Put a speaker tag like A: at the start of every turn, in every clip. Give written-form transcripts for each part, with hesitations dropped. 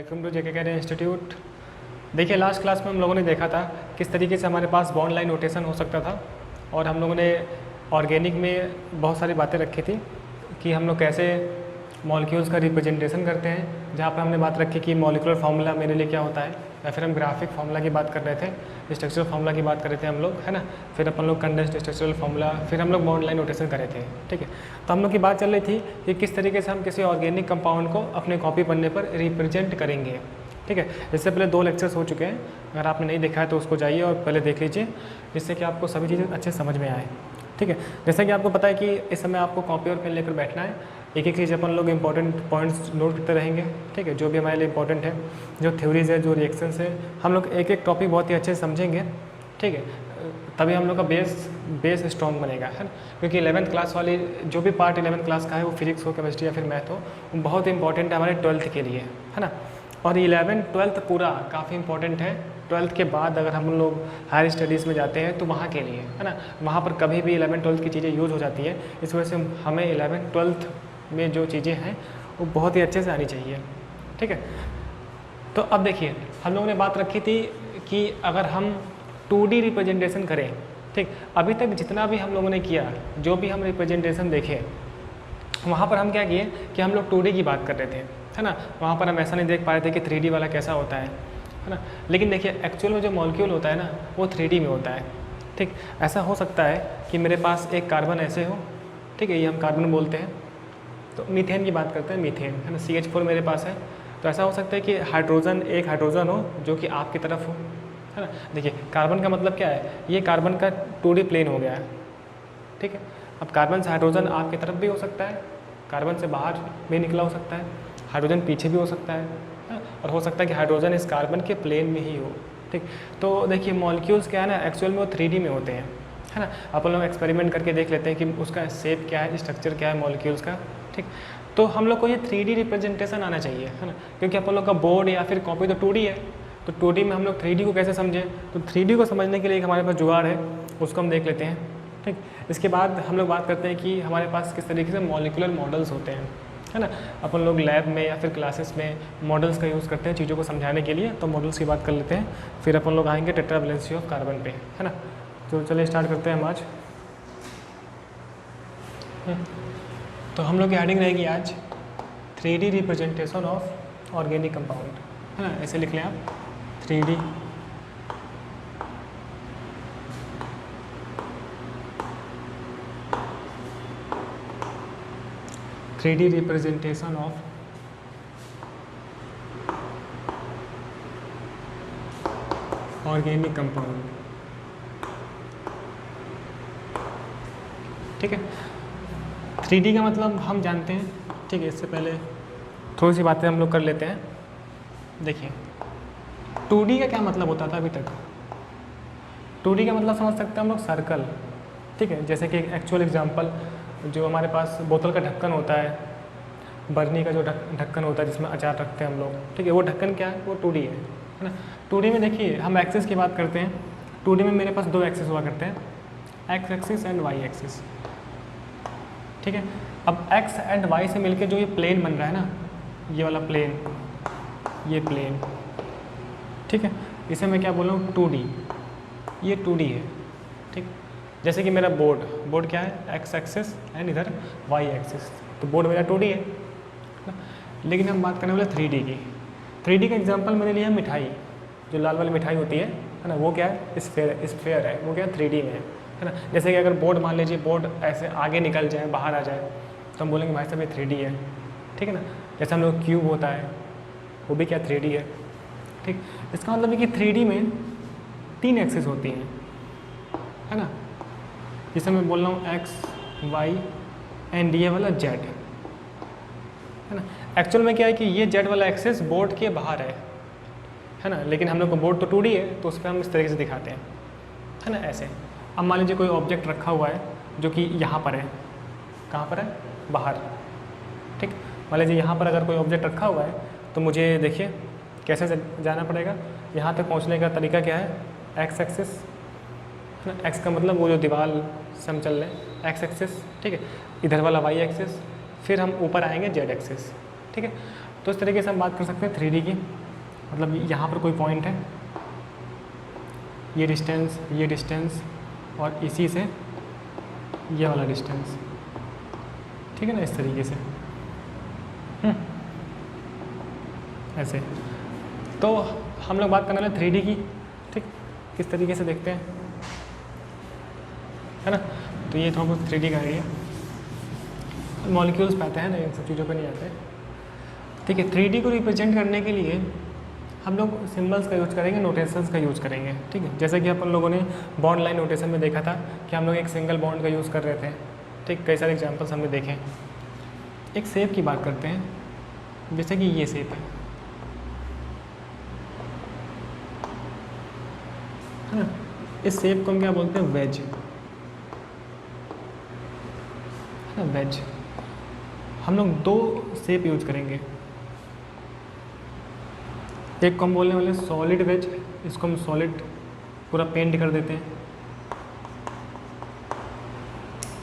A: Welcome to JK career institute. देखिए last class में हम लोगों ने देखा था किस तरीके से हमारे पास बॉन्ड लाइन नोटेशन हो सकता था, और हम लोगों ने ऑर्गेनिक में बहुत सारी बातें रखी थी कि हम लोग कैसे मॉलिक्यूल्स का रिप्रेजेंटेशन करते हैं, जहाँ पर हमने बात रखी कि मॉलिक्यूलर फार्मूला मेरे लिए क्या होता है, या फिर हम ग्राफिक फार्मूला की बात कर रहे थे, स्ट्रक्चरल फार्मूला की बात कर रहे थे हम लोग, है ना। फिर अपन लोग कंडेंस्ड स्ट्रक्चरल फार्मूला, फिर हम लोग बॉन्ड लाइन नोटेशन कर रहे थे, ठीक है। तो हम लोग की बात चल रही थी कि किस तरीके से हम किसी ऑर्गेनिक कंपाउंड को अपने कॉपी पन्ने पर रिप्रेजेंट करेंगे, ठीक है। इससे पहले 2 लेक्चर्स हो चुके हैं, अगर आपने नहीं देखा है तो उसको जाइए और पहले देख लीजिए, जिससे कि आपको सभी चीज़ें अच्छे समझ में आए, ठीक है। जैसा कि आपको पता है कि इस समय आपको कॉपी और पेन लेकर बैठना है, एक एक चीज़ अपन लोग इंपॉर्टेंट पॉइंट्स नोट करते रहेंगे, ठीक है, जो भी हमारे लिए इंपॉर्टेंट है, जो थ्योरीज है, जो रिएक्शंस है, हम लोग एक एक टॉपिक बहुत ही अच्छे से समझेंगे, ठीक है। तभी हम लोग का बेस स्ट्रॉन्ग बनेगा, है ना। क्योंकि 11th क्लास वाली जो भी पार्ट 11th क्लास का है, वो फिजिक्स हो, केमिस्ट्री या फिर मैथ हो, वो बहुत इंपॉर्टेंट है हमारे 12th के लिए, है ना। और 11th 12th पूरा काफ़ी इंपॉर्टेंट है। 12th के बाद अगर हम लोग हायर स्टडीज़ में जाते हैं तो वहाँ के लिए, है ना, वहाँ पर कभी भी 11th 12th की चीज़ें यूज़ हो जाती है। इस वजह से हमें 11th 12th में जो चीज़ें हैं वो बहुत ही अच्छे से आनी चाहिए, ठीक है। तो अब देखिए हम लोगों ने बात रखी थी कि अगर हम 2D रिप्रेजेंटेशन करें, ठीक, अभी तक जितना भी हम लोगों ने किया, जो भी हम रिप्रेजेंटेशन देखे, वहाँ पर हम क्या किए कि हम लोग 2D की बात कर रहे थे, है ना। वहाँ पर हम ऐसा नहीं देख पा रहे थे कि 3D वाला कैसा होता है ना। लेकिन देखिए एक्चुअल में जो मॉलिक्यूल होता है ना, वो 3D में होता है, ठीक। ऐसा हो सकता है कि मेरे पास एक कार्बन ऐसे हो, ठीक है, ये हम कार्बन बोलते हैं। तो मीथेन की बात करते हैं, मीथेन, है ना, CH4 मेरे पास है। तो ऐसा हो सकता है कि एक हाइड्रोजन हो जो कि आपकी तरफ हो, है ना। देखिए कार्बन का मतलब क्या है, ये कार्बन का 2D प्लेन हो गया है, ठीक है। अब कार्बन से हाइड्रोजन आपकी तरफ भी हो सकता है, कार्बन से बाहर भी निकला हो सकता है, हाइड्रोजन पीछे भी हो सकता है, और हो सकता है कि हाइड्रोजन इस कार्बन के प्लेन में ही हो, ठीक। तो देखिए मॉलिक्यूल्स क्या है ना, एक्चुअल में वो 3D में होते हैं, है ना। अपन लोग एक्सपेरिमेंट करके देख लेते हैं कि उसका शेप क्या है, स्ट्रक्चर क्या है मॉलिक्यूल्स का, ठीक। तो हम लोग को ये 3D रिप्रेजेंटेशन आना चाहिए, है ना, क्योंकि अपन लोग का बोर्ड या फिर कॉपी तो 2D है। तो 2D में हम लोग 3D को कैसे समझें, तो 3D को समझने के लिए हमारे पास जुगाड़ है, उसको हम देख लेते हैं, ठीक। इसके बाद हम लोग बात करते हैं कि हमारे पास किस तरीके से मॉलिक्यूलर मॉडल्स होते हैं, है ना। अपन लोग लैब में या फिर क्लासेस में मॉडल्स का यूज़ करते हैं चीज़ों को समझाने के लिए, तो मॉडल्स की बात कर लेते हैं। फिर अपन लोग आएंगे टेट्रा वैलेंसी ऑफ कार्बन पे, है ना। तो चलिए स्टार्ट करते हैं हम आज। तो हम लोग की हेडिंग रहेगी आज 3D representation of organic compound, है ना। ऐसे लिख लें आप 3D representation of organic compound, ठीक है। 3D का मतलब हम जानते हैं, ठीक है। इससे पहले थोड़ी सी बातें हम लोग कर लेते हैं। देखिए 2D का क्या मतलब होता था अभी तक। 2D का मतलब समझ सकते हैं हम लोग सर्कल, ठीक है। जैसे कि एक्चुअल एग्जांपल, जो हमारे पास बोतल का ढक्कन होता है, बर्नी का जो ढक्कन होता है जिसमें अचार रखते हैं हम लोग, ठीक है, वो ढक्कन क्या है, वो 2D है ना। 2D में देखिए हम एक्सिस की बात करते हैं। 2D में मेरे पास 2 एक्सिस हुआ करते हैं, X axis and Y axis, ठीक है। अब एक्स एंड वाई से मिलके जो ये प्लेन बन रहा है ना, ये वाला प्लेन, ये प्लेन, ठीक है, इसे मैं क्या बोल रहा हूँ 2D, ये 2D है, ठीक। जैसे कि मेरा बोर्ड क्या है, एक्स एक्सिस एंड इधर वाई एक्सिस, तो बोर्ड मेरा 2D है ना। लेकिन हम बात करने वाले 3D की। 3D का एग्जांपल मैंने लिया मिठाई, जो लाल वाली मिठाई होती है ना, वो क्या है, स्फेयर है, वो क्या है 3D में है ना। जैसे कि अगर बोर्ड मान लीजिए, बोर्ड ऐसे आगे निकल जाए, बाहर आ जाए, तो हम बोलेंगे भाई साहब ये 3D है, ठीक है ना। जैसे हम लोग क्यूब होता है, वो भी क्या 3D है, ठीक। इसका मतलब है कि 3D में 3 एक्सिस होती हैं, है ना। जैसे मैं बोल रहा हूँ एक्स वाई एंड ये वाला जेड, है ना। एक्चुअल में क्या है कि ये जेड वाला एक्सिस बोर्ड के बाहर है ना, लेकिन हम लोग को बोर्ड तो 2D है, तो उस पर हम इस तरीके से दिखाते हैं, है ना, ऐसे। अब मान लीजिए कोई ऑब्जेक्ट रखा हुआ है जो कि यहाँ पर है, कहाँ पर है, बाहर, ठीक। मान लीजिए यहाँ पर अगर कोई ऑब्जेक्ट रखा हुआ है, तो मुझे देखिए कैसे जाना पड़ेगा, यहाँ तक पहुँचने का तरीका क्या है, एक्स एक्सिस, है ना। एक्स का मतलब वो जो दीवार से हम चल रहे हैं, एक्स एक्सिस, ठीक है। इधर वाला वाई एक्सिस, फिर हम ऊपर आएंगे जेड एक्सिस, ठीक है। तो इस तरीके से हम बात कर सकते हैं 3D की। मतलब यहाँ पर कोई पॉइंट है, ये डिस्टेंस और इसी से ये वाला डिस्टेंस, ठीक है ना, इस तरीके से ऐसे। तो हम लोग बात करने वाले 3D की, ठीक, किस तरीके से देखते हैं, है ना। तो ये थोड़ा बहुत 3D का आइडिया, मॉलिक्यूल्स पे आते हैं ना, इन सब चीज़ों पे नहीं आते, ठीक है। 3D को रिप्रेजेंट करने के लिए हम लोग सिंबल्स का यूज़ करेंगे, नोटेशंस का यूज़ करेंगे, ठीक है। जैसे कि अपन लोगों ने बॉन्ड लाइन नोटेशन में देखा था कि हम लोग एक सिंगल बॉन्ड का यूज़ कर रहे थे, ठीक। कई सारे एग्जांपल्स हमने देखे। एक शेप की बात करते हैं, जैसे कि ये शेप है ना, इस शेप को हम क्या बोलते हैं, वेज, है ना, वेज। हम लोग 2 शेप यूज करेंगे, एक को हम बोलने वाले सॉलिड वेज, इसको हम सॉलिड पूरा पेंट कर देते हैं,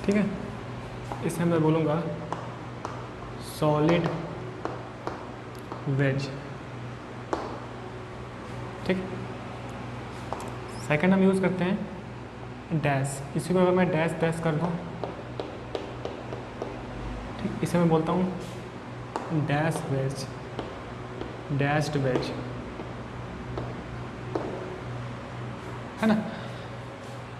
A: ठीक है। इसे मैं बोलूँगा सॉलिड वेज, ठीक। सेकंड हम यूज़ करते हैं डैश, इसी को अगर मैं डैश डैश कर दूँ, ठीक, इसे मैं बोलता हूँ डैश वेज, डैश्ड वेज, है ना।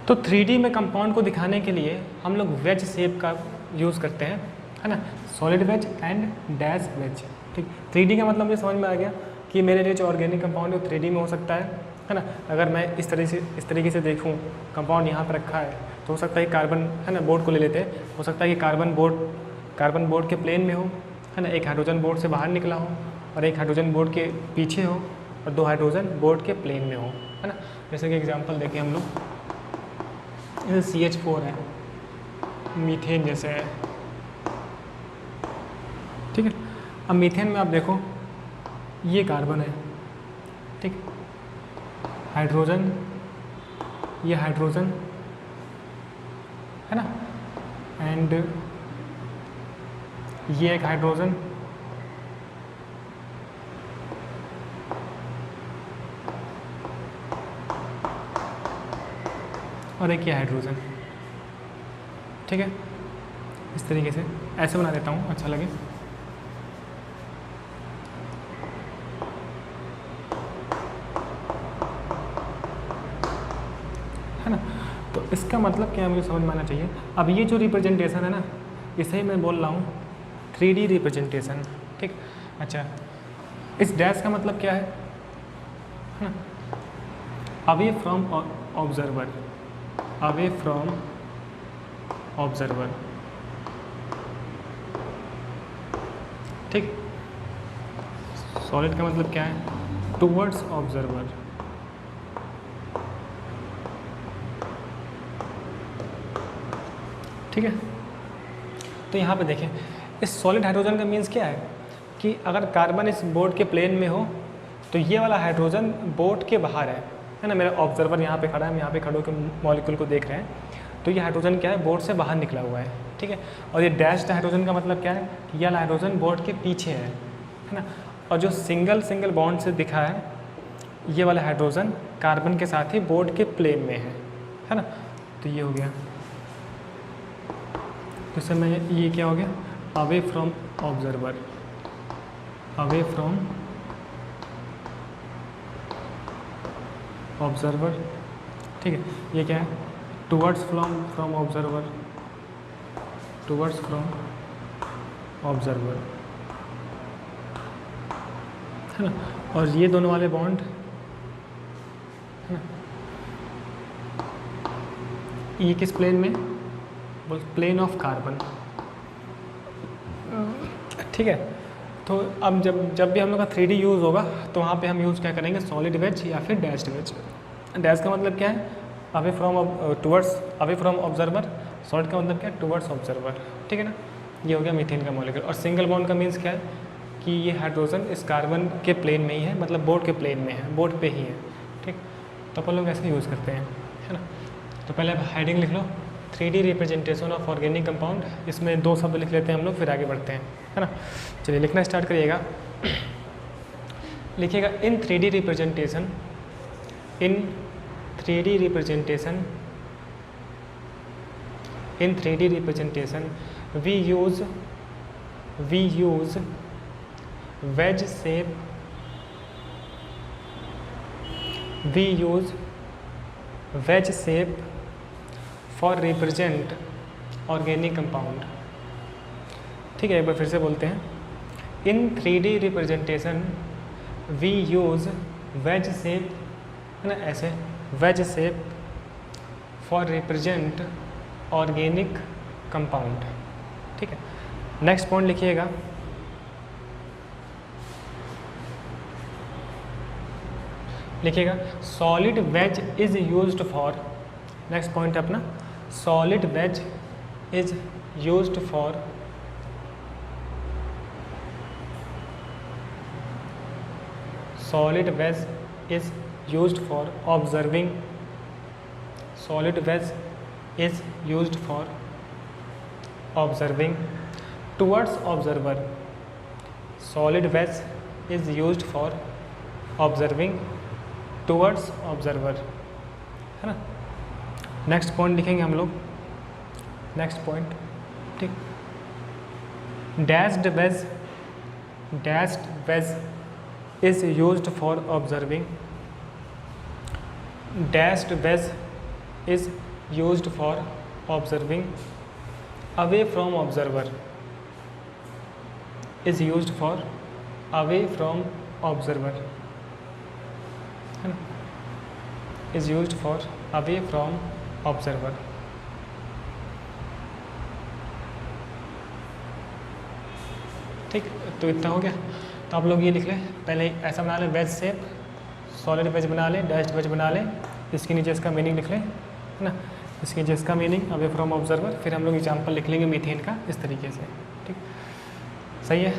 A: तो 3D में कंपाउंड को दिखाने के लिए हम लोग वेज शेप का यूज़ करते हैं, है ना, solid wedge and dash wedge, ठीक। 3D का मतलब मुझे समझ में आ गया कि मेरे लिए जो ऑर्गेनिक कंपाउंड है वो 3D में हो सकता है ना। अगर मैं इस तरीके से देखूं, कंपाउंड यहाँ पर रखा है, तो हो सकता है कि कार्बन, है ना, बोर्ड को ले लेते हैं, हो सकता है कि कार्बन बोर्ड के प्लेन में हो, है ना, एक हाइड्रोजन बोर्ड से बाहर निकला हो और एक हाइड्रोजन बोर्ड के पीछे हो और 2 हाइड्रोजन बोर्ड के प्लेन में हो, है ना। जैसे कि एग्जांपल देखें हम लोग, जैसे CH4 है, मीथेन जैसे है, ठीक है। अब मीथेन में आप देखो, ये कार्बन है, ठीक, हाइड्रोजन, ये हाइड्रोजन, है ना, एंड ये एक हाइड्रोजन, और एक ये हाइड्रोजन, ठीक है। इस तरीके से ऐसे बना देता हूँ, अच्छा लगे। है ना। तो इसका मतलब क्या है, मुझे समझ में आना चाहिए। अब ये जो रिप्रेजेंटेशन है ना, इसे मैं बोल रहा हूँ 3D रिप्रेजेंटेशन, ठीक। अच्छा, इस डैश का मतलब क्या है ना, away from observer, away from observer, ठीक। सॉलिड का मतलब क्या है, टुवर्ड्स ऑब्जर्वर, ठीक है। तो यहाँ पे देखें, इस सॉलिड हाइड्रोजन का मीन्स क्या है कि अगर कार्बन इस बोर्ड के प्लेन में हो तो ये वाला हाइड्रोजन बोर्ड के बाहर है ना। मेरा ऑब्जर्वर यहाँ पे खड़ा है, हम यहाँ पे खड़े होकर मॉलिक्यूल को देख रहे हैं, तो ये हाइड्रोजन क्या है, बोर्ड से बाहर निकला हुआ है, ठीक है। और ये डैश्ड हाइड्रोजन का मतलब क्या है कि यह हाइड्रोजन बोर्ड के पीछे है ना। और जो सिंगल बॉन्ड से दिखा है, ये वाला हाइड्रोजन कार्बन के साथ ही बोर्ड के प्लेन में है ना। तो ये हो गया, तो इस समय ये क्या हो गया, away from observer, away from observer, ठीक है। ये क्या है, towards from observer, towards from observer, है ना। और ये दोनों वाले बॉन्ड, है ना, ये किस प्लेन में, बोल प्लेन ऑफ कार्बन, ठीक है। तो अब जब भी हम लोग का 3D यूज़ होगा तो वहाँ पे हम यूज़ क्या करेंगे, सॉलिड वेज या फिर डैश्ड वेज। डैश का मतलब क्या है, away from towards, away from observer. Solid का मतलब क्या है, टुवर्ड्स ऑब्जर्वर, ठीक है ना। ये हो गया मीथेन का मॉलिक्यूल। और सिंगल बॉन्ड का मीन्स क्या है कि ये हाइड्रोजन इस कार्बन के प्लेन में ही है, मतलब बोर्ड के प्लेन में है, बोर्ड पे ही है, ठीक। तो अपन लोग ऐसे यूज़ करते हैं, है ना। तो पहले आप हेडिंग लिख लो, 3D representation of organic compound. इसमें 2 शब्द लिख लेते हैं हम लोग, फिर आगे बढ़ते हैं, है ना। चलिए लिखना स्टार्ट करिएगा। लिखिएगा इन 3D representation, in 3D representation, in 3D representation we use wedge shape, we use wedge shape for represent organic compound। ठीक है, एक बार फिर से बोलते हैं, in 3D representation we use wedge shape, है ना, ऐसे wedge shape for represent organic compound. ठीक है, नेक्स्ट पॉइंट लिखिएगा, solid wedge is used for, next point है अपना, solid wedge is used for solid wedge is used for observing, solid wedge is used for observing towards observer, solid wedge is used for observing towards observer, है ना। Next point लिखेंगे हम लोग, next point, ठीक, dashed wedge, dashed wedge is used for observing, dashed wedge is used for observing away from observer, is used for away from observer, है ना, is used for away from observer। ठीक, तो इतना हो गया। तो आप लोग ये लिख लें, पहले ऐसा बना लें वेज शेप, सॉलिड वेज बना लें, डैश्ड वेज बना लें, इसके नीचे इसका मीनिंग लिख लें, है ना, इसके नीचे इसका मीनिंग अवे फ्रॉम ऑब्जर्वर, फिर हम लोग एग्जांपल लिख लेंगे मीथेन का इस तरीके से। ठीक, सही है।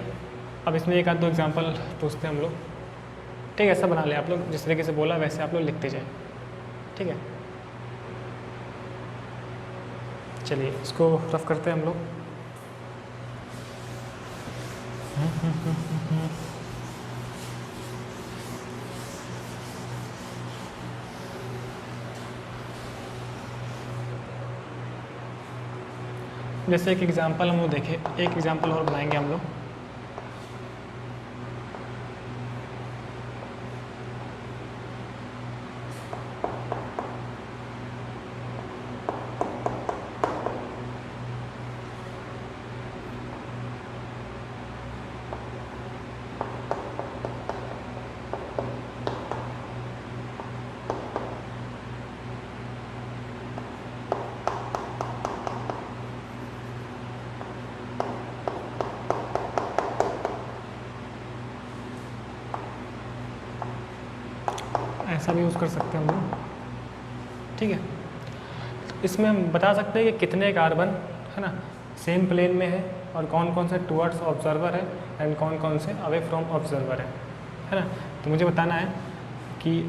A: अब इसमें एक आध दो एग्जांपल पूछते हैं हम लोग। ठीक है, ऐसा बना लें आप लोग, जिस तरीके से बोला वैसे आप लोग लिखते जाए। ठीक है, चलिए इसको रफ करते हैं हम लोग। जैसे एक एग्जांपल हम लोग देखें, एक एग्जांपल और बनाएंगे हम लोग। ऐसा भी यूज़ कर सकते हैं हम लोग। ठीक है, इसमें हम बता सकते हैं कि कितने कार्बन, है ना, सेम प्लेन में है और कौन कौन से टुवर्ड्स ऑब्जर्वर है एंड कौन कौन से अवे फ्रॉम ऑब्जर्वर है ना। तो मुझे बताना है कि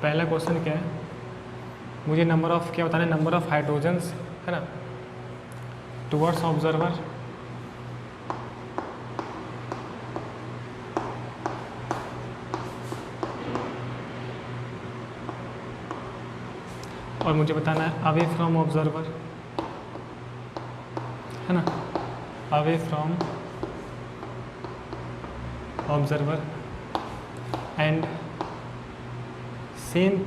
A: पहला क्वेश्चन क्या है, मुझे नंबर ऑफ क्या बताना है, नंबर ऑफ हाइड्रोजन्स, है ना, टुवर्ड्स ऑब्जर्वर, और मुझे बताना है अवे फ्रॉम ऑब्जर्वर, है ना, away from observer and same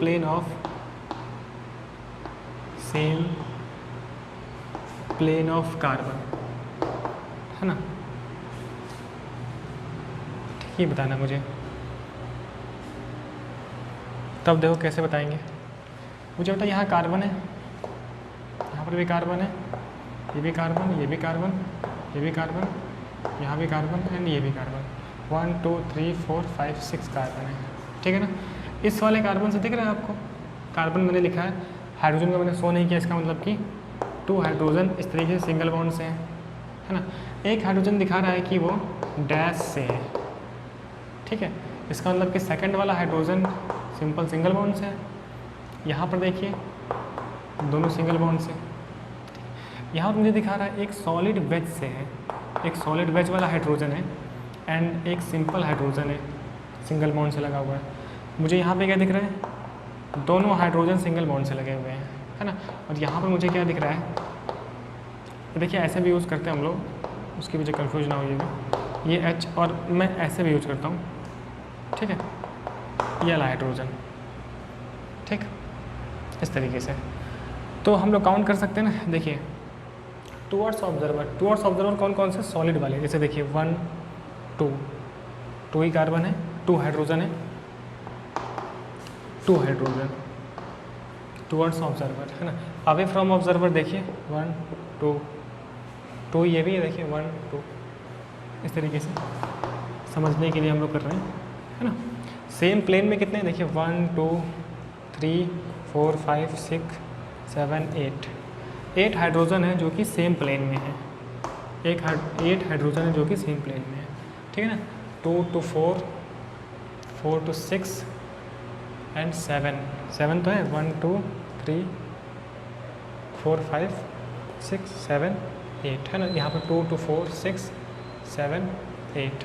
A: plane of carbon, है ना। ठीक, ये बताना मुझे। तब देखो कैसे बताएंगे। मुझे बता, यहाँ कार्बन है, यहाँ पर भी कार्बन है, ये भी कार्बन, ये भी कार्बन, ये भी कार्बन, यहाँ भी कार्बन एंड ये भी कार्बन, 1 2 3 4 5 6 कार्बन है। ठीक है ना। इस वाले कार्बन से दिख रहा है आपको, कार्बन मैंने लिखा है, हाइड्रोजन का मैंने शो नहीं किया, इसका मतलब कि 2 हाइड्रोजन इस तरीके से सिंगल बॉन्ड से हैं, है ना। एक हाइड्रोजन दिखा रहा है कि वो डैश से है। ठीक है, इसका मतलब कि सेकंड वाला हाइड्रोजन सिंपल सिंगल बॉन्ड से है। यहाँ पर देखिए दोनों सिंगल बॉन्ड से। यहाँ पर मुझे दिखा रहा है एक सॉलिड वेज से है, एक सॉलिड वेज वाला हाइड्रोजन है एंड एक सिंपल हाइड्रोजन है, सिंगल बॉन्ड से लगा हुआ है। मुझे यहाँ पे क्या दिख रहा है, दोनों हाइड्रोजन सिंगल बॉन्ड से लगे हुए हैं, है ना। और यहाँ पर मुझे क्या दिख रहा है, तो देखिए ऐसे भी यूज़ करते हैं हम लोग, उसकी वजह कन्फ्यूज ना होइएगा। ये H और मैं ऐसे भी यूज करता हूँ, ठीक है, ये वाला हाइड्रोजन, ठीक, इस तरीके से। तो हम लोग काउंट कर सकते हैं ना। देखिए टूवर्ड्स ऑब्जर्वर कौन कौन से सॉलिड वाले, जैसे देखिए 1 2 ही कार्बन है, 2 हाइड्रोजन है, 2 हाइड्रोजन टूवर्ड्स ऑब्जर्वर, है ना। अवे फ्रॉम ऑब्जर्वर देखिए 1 2 ये भी है, देखिए 1 2, इस तरीके से समझने के लिए हम लोग कर रहे हैं, है ना। सेम प्लेन में कितने हैं, देखिए 1 2 3 4 5 6 7 8 हाइड्रोजन है जो कि सेम प्लेन में है, 8 हाइड्रोजन है जो कि सेम प्लेन में है, ठीक है ना। 2 to 4 4 to 6 एंड 7 तो है, 1 2 3 4 5 6 7 8, है ना। यहाँ पर 2 to 4 6 7 8,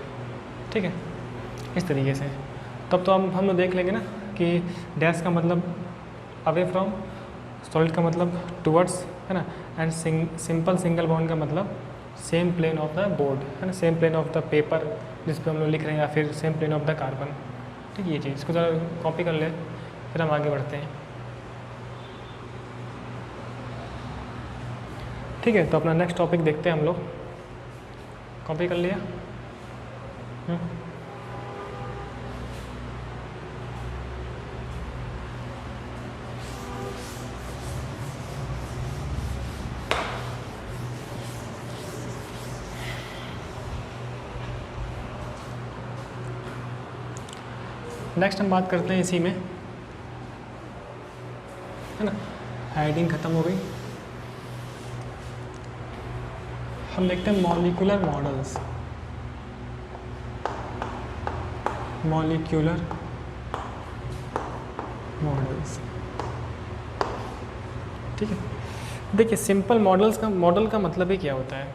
A: ठीक है, इस तरीके से। तब तो हम लोग देख लेंगे ना कि डैश का मतलब अवे फ्रॉम, सॉलिड का मतलब टूवर्ड्स, है ना, एंड सिंपल सिंगल बॉन्ड का मतलब same plane of the board, है ना, same plane of the paper जिस पे हम लोग लिख रहे हैं, या फिर same plane of the carbon, ठीक है। ये चीज़ इसको ज़रा कॉपी कर ले, फिर हम आगे बढ़ते हैं, ठीक है। तो अपना नेक्स्ट टॉपिक देखते हैं हम लोग, कॉपी कर लिया। नेक्स्ट हम बात करते हैं इसी में, है ना, हेडिंग ख़त्म हो गई। हम देखते हैं मॉलिक्यूलर मॉडल्स, मॉलिक्यूलर मॉडल्स, ठीक है। देखिए सिंपल मॉडल का मतलब ही क्या होता है।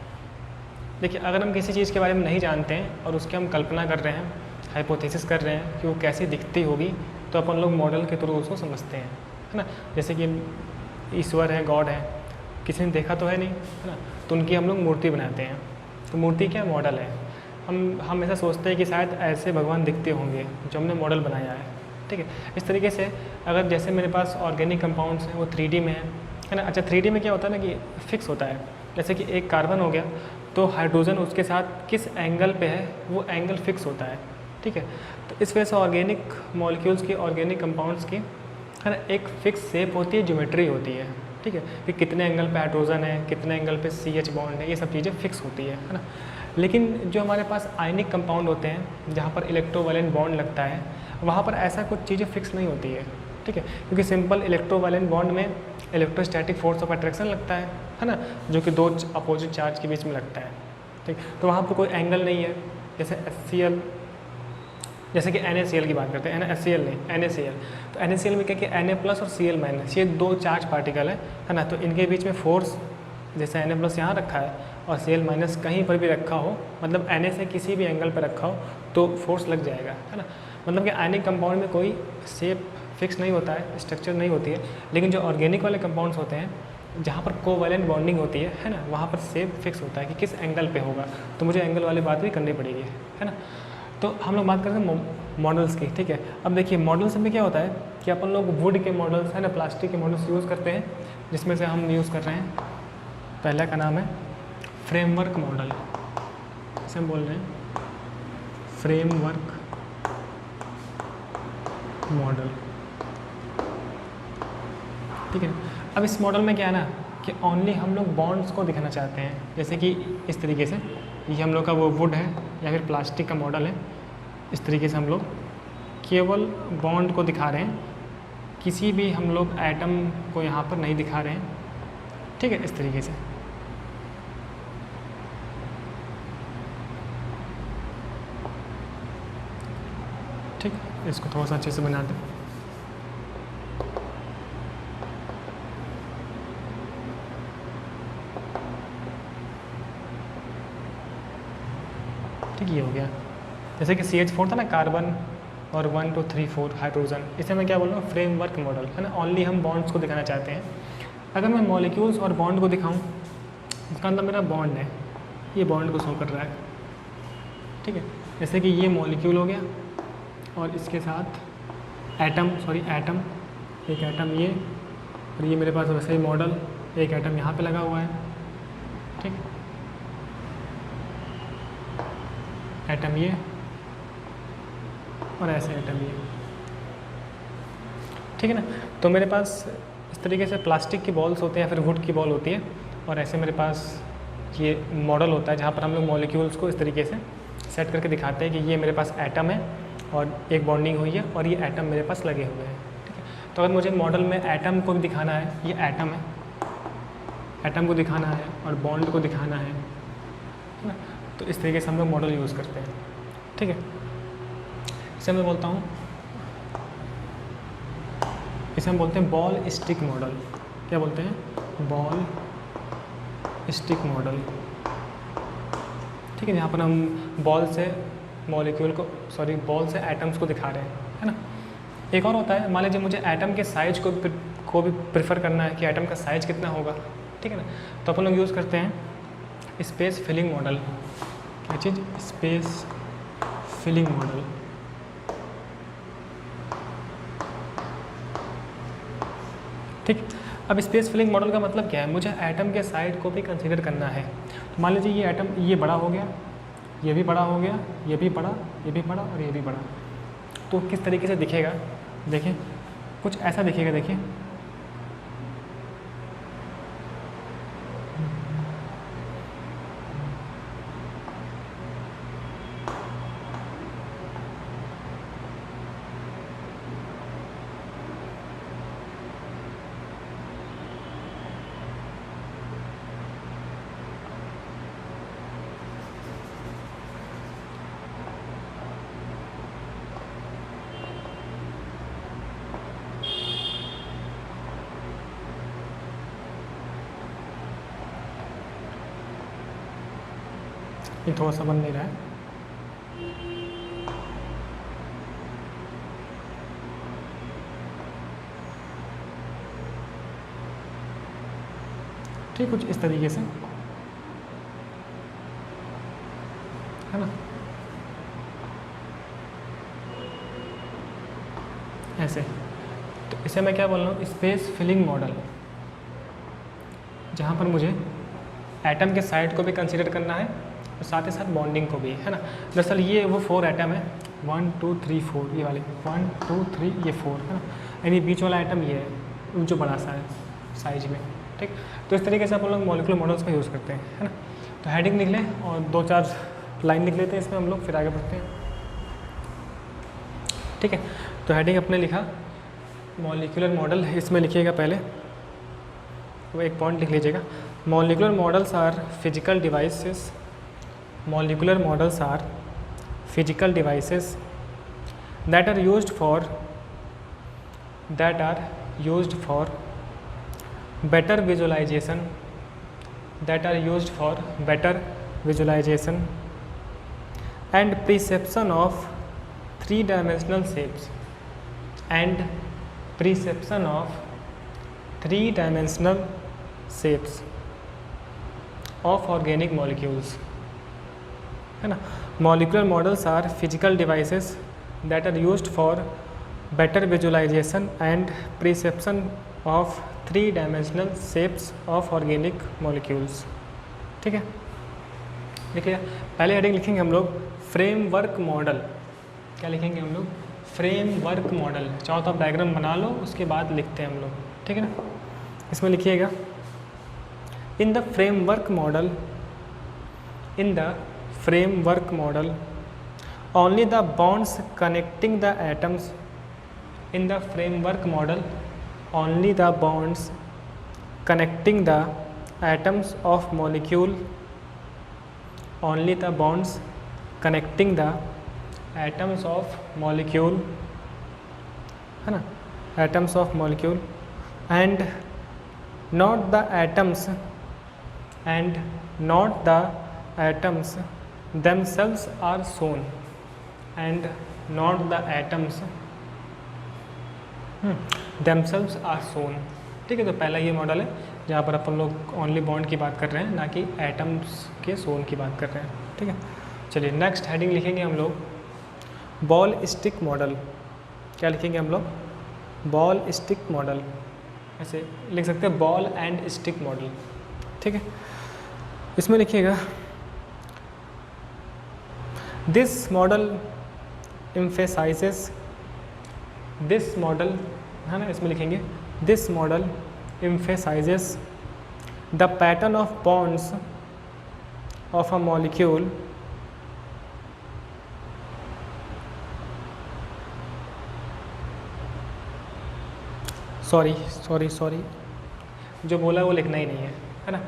A: देखिए अगर हम किसी चीज़ के बारे में नहीं जानते हैं और उसकी हम कल्पना कर रहे हैं, हाइपोथेसिस कर रहे हैं कि वो कैसी दिखती होगी, तो अपन लोग मॉडल के थ्रू उसको समझते हैं, है ना। जैसे कि ईश्वर है, गॉड है, किसी ने देखा तो है नहीं, है ना, तो उनकी हम लोग मूर्ति बनाते हैं। तो मूर्ति क्या मॉडल है। हम ऐसा सोचते हैं कि शायद ऐसे भगवान दिखते होंगे जो हमने मॉडल बनाया है, ठीक है। इस तरीके से अगर जैसे मेरे पास ऑर्गेनिक कंपाउंड्स हैं, वो 3D में है ना। अच्छा 3D में क्या होता है ना कि फिक्स होता है, जैसे कि एक कार्बन हो गया तो हाइड्रोजन उसके साथ किस एंगल पे है वो एंगल फिक्स होता है, ठीक है। तो इस वजह से ऑर्गेनिक मॉलिक्यूल्स की, ऑर्गेनिक कंपाउंड्स की, है ना, एक फिक्स शेप होती है, ज्योमेट्री होती है, ठीक है, कि कितने एंगल पे हाइड्रोजन है, कितने एंगल पे CH बॉन्ड है, ये सब चीज़ें फिक्स होती है ना। लेकिन जो हमारे पास आयनिक कंपाउंड होते हैं जहाँ पर इलेक्ट्रोवैलेंट बॉन्ड लगता है, वहाँ पर ऐसा कुछ चीज़ें फिक्स नहीं होती है, ठीक है, क्योंकि सिंपल इलेक्ट्रोवैलेंट बॉन्ड में इलेक्ट्रोस्टैटिक फोर्स ऑफ अट्रैक्शन लगता है ना, जो कि 2 अपोजिट चार्ज के बीच में लगता है, ठीक। तो वहाँ पर कोई एंगल नहीं है। जैसे HCl, जैसे कि NaCl की बात करते हैं, HCl नहीं NaCl, तो NaCl में क्या कि Na+ और Cl-, ये 2 चार्ज पार्टिकल है ना। तो इनके बीच में फोर्स, जैसे Na+ यहाँ रखा है और Cl- कहीं पर भी रखा हो, मतलब Na से किसी भी एंगल पर रखा हो तो फोर्स लग जाएगा, है ना। मतलब कि आयनिक कंपाउंड में कोई शेप फिक्स नहीं होता है, स्ट्रक्चर नहीं होती है। लेकिन जो ऑर्गेनिक वाले कंपाउंड्स होते हैं जहाँ पर कोवैलेंट बॉन्डिंग होती है ना, वहाँ पर शेप फिक्स होता है कि किस एंगल पे होगा, तो मुझे एंगल वाली बात भी करनी पड़ेगी, है ना। तो हम लोग बात करते हैं मॉडल्स की, ठीक है। अब देखिए मॉडल्स में क्या होता है कि अपन लोग वुड के मॉडल्स, है ना, प्लास्टिक के मॉडल्स यूज़ करते हैं, जिसमें से हम यूज़ कर रहे हैं, पहला का नाम है फ्रेमवर्क मॉडल, इसे हम बोल रहे हैं फ्रेमवर्क मॉडल, ठीक है। अब इस मॉडल में क्या है ना कि ओनली हम लोग बॉन्ड्स को दिखाना चाहते हैं, जैसे कि इस तरीके से ये हम लोग का वो वुड है या फिर प्लास्टिक का मॉडल है। इस तरीके से हम लोग केवल बॉन्ड को दिखा रहे हैं, किसी भी हम लोग एटम को यहाँ पर नहीं दिखा रहे हैं, ठीक है, इस तरीके से। ठीक, इसको थोड़ा सा अच्छे से बना दें। ठीक, ये हो गया। जैसे कि CH4 था ना, कार्बन और 1 2 3 4 हाइड्रोजन। इसे मैं क्या बोल रहा हूँ, फ्रेमवर्क मॉडल, है ना। ओनली हम बॉन्ड्स को दिखाना चाहते हैं। अगर मैं मॉलिक्यूल्स और बॉन्ड को दिखाऊँ, इसका मतलब मेरा बॉन्ड है, ये बॉन्ड को शो कर रहा है, ठीक है। जैसे कि ये मॉलिक्यूल हो गया और इसके साथ एटम, एक एटम ये, और ये मेरे पास वैसे ही मॉडल, एक एटम यहाँ पे लगा हुआ है, ठीक। एटम ये और ऐसे एटम ये, ठीक है ना। तो मेरे पास इस तरीके से प्लास्टिक की बॉल्स होते हैं या फिर वुड की बॉल होती है, और ऐसे मेरे पास ये मॉडल होता है जहाँ पर हम लोग मॉलिक्यूल्स को इस तरीके से सेट करके दिखाते हैं कि ये मेरे पास एटम है और एक बॉन्डिंग हुई है और ये एटम मेरे पास लगे हुए हैं, ठीक है। तो अगर मुझे मॉडल में एटम को भी दिखाना है, ये एटम है, एटम को दिखाना है और बॉन्ड को दिखाना है ना, तो इस तरीके से हम लोग मॉडल यूज़ करते हैं, ठीक है। इसे मैं बोलता हूँ, इसे हम बोलते हैं बॉल स्टिक मॉडल। क्या बोलते हैं, बॉल स्टिक मॉडल, ठीक है। यहाँ पर हम बॉल से मॉलिक्यूल को, बॉल से एटम्स को दिखा रहे हैं, है ना। एक और होता है, मान लीजिए मुझे एटम के साइज को भी प्रेफर करना है कि एटम का साइज कितना होगा, ठीक है ना। तो अपन लोग यूज़ करते हैं स्पेस फिलिंग मॉडल। क्या चीज़, स्पेस फिलिंग मॉडल, ठीक। अब स्पेस फिलिंग मॉडल का मतलब क्या है, मुझे एटम के साइड को भी कंसीडर करना है। तो मान लीजिए ये एटम, ये बड़ा हो गया, ये भी बड़ा हो गया, ये भी बड़ा, ये भी बड़ा और ये भी बड़ा, तो किस तरीके से दिखेगा, देखिए कुछ ऐसा दिखेगा, देखिए ये थोड़ा सा बन नहीं रहा है, ठीक, कुछ इस तरीके से, है ना, ऐसे। तो इसे मैं क्या बोल रहा हूँ, स्पेस फिलिंग मॉडल, जहाँ पर मुझे एटम के साइड को भी कंसीडर करना है और साथ ही साथ बॉन्डिंग को भी, है ना। दरअसल ये वो 4 एटम है, 1 2 3 4, ये वाले 1 2 3, ये 4, है ना। यानी बीच वाला एटम ये है जो बड़ा सा है साइज में, ठीक। तो इस तरीके से आप लोग मॉलिक्यूलर मॉडल्स का यूज़ करते हैं, है ना। तो हेडिंग लिख लें और 2-4 लाइन लिख लेते हैं इसमें हम लोग, फिर आगे बढ़ते हैं, ठीक है। तो हेडिंग अपने लिखा मॉलिक्यूलर मॉडल, इसमें लिखिएगा पहले वो एक पॉइंट लिख लीजिएगा, molecular models are physical devices, molecular models are physical devices that are used for better visualization, and perception of three-dimensional shapes of organic molecules, है ना। Molecular models are physical devices that are used for better visualization and perception of 3 dimensional shapes of organic molecules, ठीक है। देखिए पहले heading लिखेंगे हम लोग framework model. क्या लिखेंगे हम लोग, फ्रेमवर्क मॉडल। चाहो तो आप डायग्राम बना लो, उसके बाद लिखते हैं हम लोग, ठीक है ना। इसमें लिखिएगा in the framework model only the bonds connecting the atoms in the framework model, only the bonds connecting the atoms of molecule, only the bonds connecting the atoms of molecule, है ना, atoms of molecule, and not the atoms themselves are shown, and not the atoms themselves are shown. ठीक है, तो पहला ये model है जहाँ पर अपन लोग ओनली बॉन्ड की बात कर रहे हैं, ना कि एटम्स के सोन की बात कर रहे हैं। ठीक है, चलिए नेक्स्ट हेडिंग लिखेंगे हम लोग बॉल स्टिक मॉडल। क्या लिखेंगे हम लोग? बॉल स्टिक मॉडल, ऐसे लिख सकते हैं बॉल एंड स्टिक मॉडल। ठीक है, इसमें लिखिएगा this model emphasises, this model है ना, इसमें लिखेंगे this model emphasises the pattern of bonds of a molecule sorry जो बोला वो लिखना ही नहीं है ना।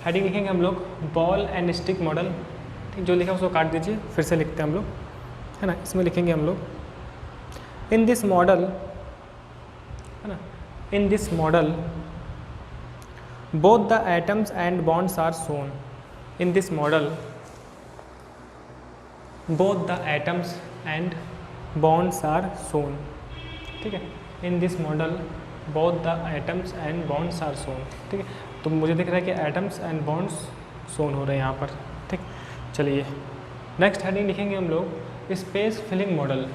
A: हेडिंग लिखेंगे हम लोग बॉल एंड स्टिक मॉडल। ठीक, जो लिखा उसको काट दीजिए, फिर से लिखते हैं हम लोग, है ना। इसमें लिखेंगे हम लोग इन दिस मॉडल, है ना, in this model both the atoms and bonds are shown. In this model both the atoms and bonds are shown. ठीक है, in this model both the atoms and bonds are shown. ठीक है, तो मुझे दिख रहा है कि एटम्स एंड बॉन्ड्स सोन हो रहे हैं यहाँ पर। ठीक, चलिए नेक्स्ट हेडिंग लिखेंगे हम लोग स्पेस फिलिंग मॉडल।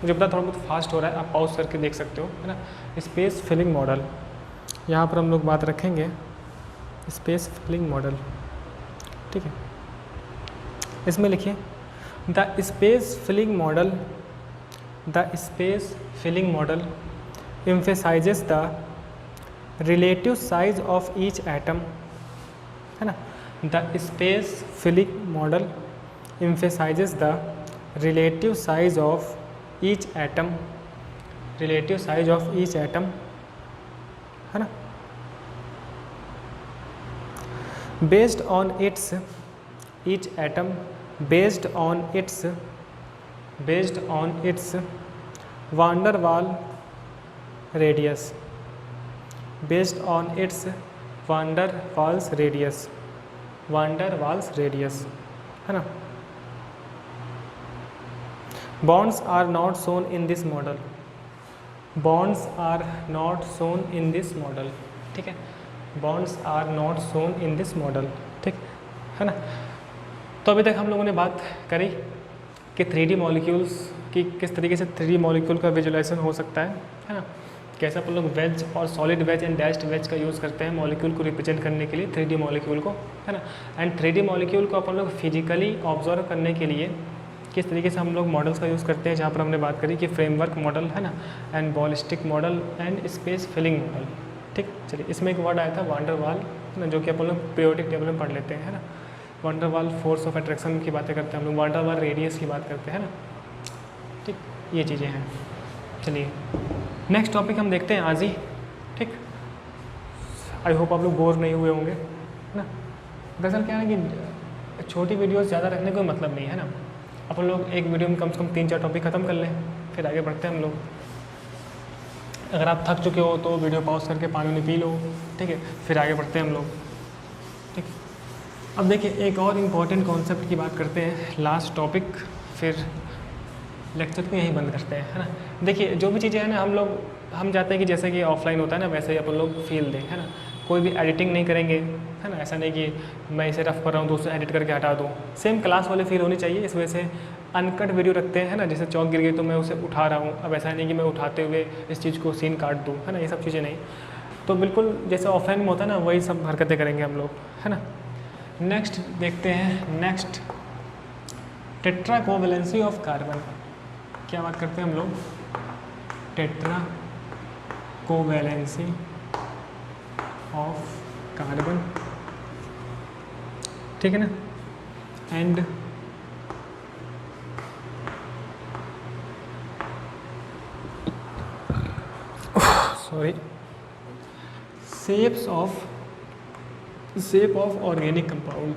A: मुझे पता थोड़ा बहुत फास्ट हो रहा है, आप पॉज करके देख सकते हो, है ना। स्पेस फिलिंग मॉडल, यहाँ पर हम लोग बात रखेंगे स्पेस फिलिंग मॉडल। ठीक है, इसमें लिखिए the space filling model, the space filling model emphasizes the relative size of each atom, है ना। the space filling model emphasizes the relative size of each atom, relative size of each atom, है ना, based on its each atom based on its van der Waal radius, based on its van der Waals radius, van der Waals radius, है ना। Bonds are not shown in this model, bonds are not shown in this model. ठीक है, bonds are not shown in this model. ठीक है ना। तो अभी तक हम लोगों ने बात करी कि 3D मॉलिक्यूल्स की किस तरीके से 3D मॉलिक्यूल का विजुलाइजेशन हो सकता है ना। कैसे अपन लोग वेज और solid wedge and dashed wedge का यूज़ करते हैं मॉलिक्यूल को रिप्रेजेंट करने के लिए, 3D मॉलिक्यूल को, है ना। एंड 3D मॉलिक्यूल को अपन लोग फिजिकली ऑब्जर्व करने के लिए किस तरीके से हम लोग मॉडल्स का यूज़ करते हैं, जहाँ पर हमने बात करी कि फ्रेमवर्क मॉडल, है ना, and ballistic model and space filling model. ठीक, चलिए इसमें एक वर्ड आया था वान डेर वाल, है ना, जो कि अपन लोग पीरियोडिक टेबल में पढ़ लेते हैं, है ना। Van der Waal force of attraction की बातें करते हैं हम लोग, वान डेर वाल रेडियस की बात करते हैं, है ना। ठीक, ये चीज़ें हैं। चलिए नेक्स्ट टॉपिक हम देखते हैं आज ही। ठीक, आई होप आप लोग बोर नहीं हुए होंगे, है ना। दरअसल क्या है कि छोटी वीडियोस ज़्यादा रखने का कोई मतलब नहीं है ना। अपन लोग एक वीडियो में कम से कम 3-4 टॉपिक ख़त्म कर लें, फिर आगे बढ़ते हैं हम लोग। अगर आप थक चुके हो तो वीडियो पॉज करके पानी नहीं पी लो, ठीक है, फिर आगे बढ़ते हैं हम लोग। ठीक, अब देखिए एक और इम्पॉर्टेंट कॉन्सेप्ट की बात करते हैं, लास्ट टॉपिक, फिर लेक्चर को यहीं बंद करते हैं, है ना। देखिए जो भी चीज़ें हैं ना, हम चाहते हैं कि जैसे कि ऑफलाइन होता है ना, वैसे ही अपन लोग फील दें, है ना। कोई भी एडिटिंग नहीं करेंगे, है ना। ऐसा नहीं कि मैं इसे रफ कर रहा हूँ तो उसे एडिट करके हटा दूँ, सेम क्लास वाली फील होनी चाहिए। इस वजह से अनकट वीडियो रखते हैं, है ना। जैसे चौक गिर गई तो मैं उसे उठा रहा हूँ, अब ऐसा नहीं कि मैं उठाते हुए इस चीज़ को सीन काट दूँ, है ना। ये सब चीज़ें नहीं, तो बिल्कुल जैसे ऑफलाइन में होता है ना, वही सब हरकतें करेंगे हम लोग, है ना। नेक्स्ट देखते हैं, next tetra covalency of carbon. क्या बात करते हैं हम लोग? टेट्रा कोवैलेंसी ऑफ कार्बन, ठीक है ना। And sorry shape of organic compound.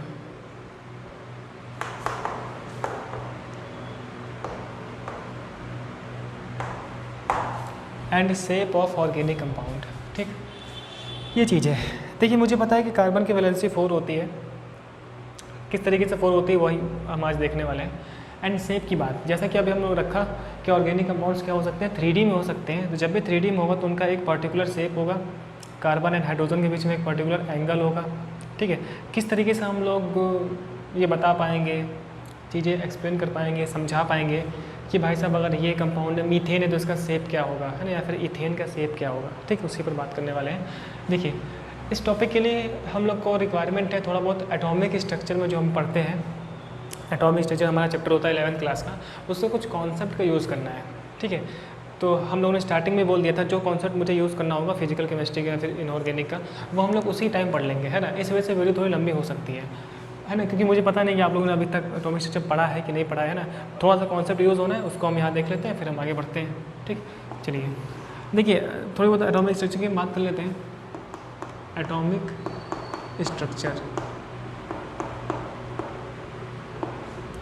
A: And shape of organic compound. ठीक, ये चीज़ है। देखिए मुझे पता है कि कार्बन की वैलेंसी 4 होती है, किस तरीके से 4 होती है वही हम आज देखने वाले हैं। एंड शेप की बात, जैसा कि अभी हम लोग रखा कि ऑर्गेनिक कंपाउंड्स क्या हो सकते हैं, 3D में हो सकते हैं। तो जब भी 3D में होगा तो उनका एक पर्टिकुलर शेप होगा, कार्बन एंड हाइड्रोजन के बीच में एक पर्टिकुलर एंगल होगा। ठीक है, किस तरीके से हम लोग ये बता पाएंगे, चीज़ें एक्सप्लेन कर पाएंगे, समझा पाएंगे कि भाई साहब अगर ये कंपाउंड मीथेन है तो इसका शेप क्या होगा, है ना, या फिर इथेन का शेप क्या होगा। ठीक है, उसी पर बात करने वाले हैं। देखिए, इस टॉपिक के लिए हम लोग को रिक्वायरमेंट है थोड़ा बहुत एटॉमिक स्ट्रक्चर में जो हम पढ़ते हैं, एटॉमिक स्ट्रक्चर हमारा चैप्टर होता है 11th क्लास का, उससे कुछ कॉन्सेप्ट का यूज़ करना है। ठीक है, तो हम लोगों ने स्टार्टिंग में बोल दिया था जो कॉन्सेप्ट मुझे यूज़ करना होगा फिजिकल केमिस्ट्री का या फिर इनऑर्गेनिक का, वो हम लोग उसी टाइम पढ़ लेंगे, है ना। इस वजह से वीडियो थोड़ी लंबी हो सकती है ना, क्योंकि मुझे पता नहीं कि आप लोगों ने अभी तक एटॉमिक स्ट्रक्चर पढ़ा है कि नहीं पढ़ा है ना। थोड़ा सा कॉन्सेप्ट यूज़ होना है, उसको हम यहाँ देख लेते हैं, फिर हम आगे बढ़ते हैं। ठीक, चलिए देखिए थोड़ी बहुत एटॉमिक स्ट्रक्चर की बात कर लेते हैं। एटॉमिक स्ट्रक्चर,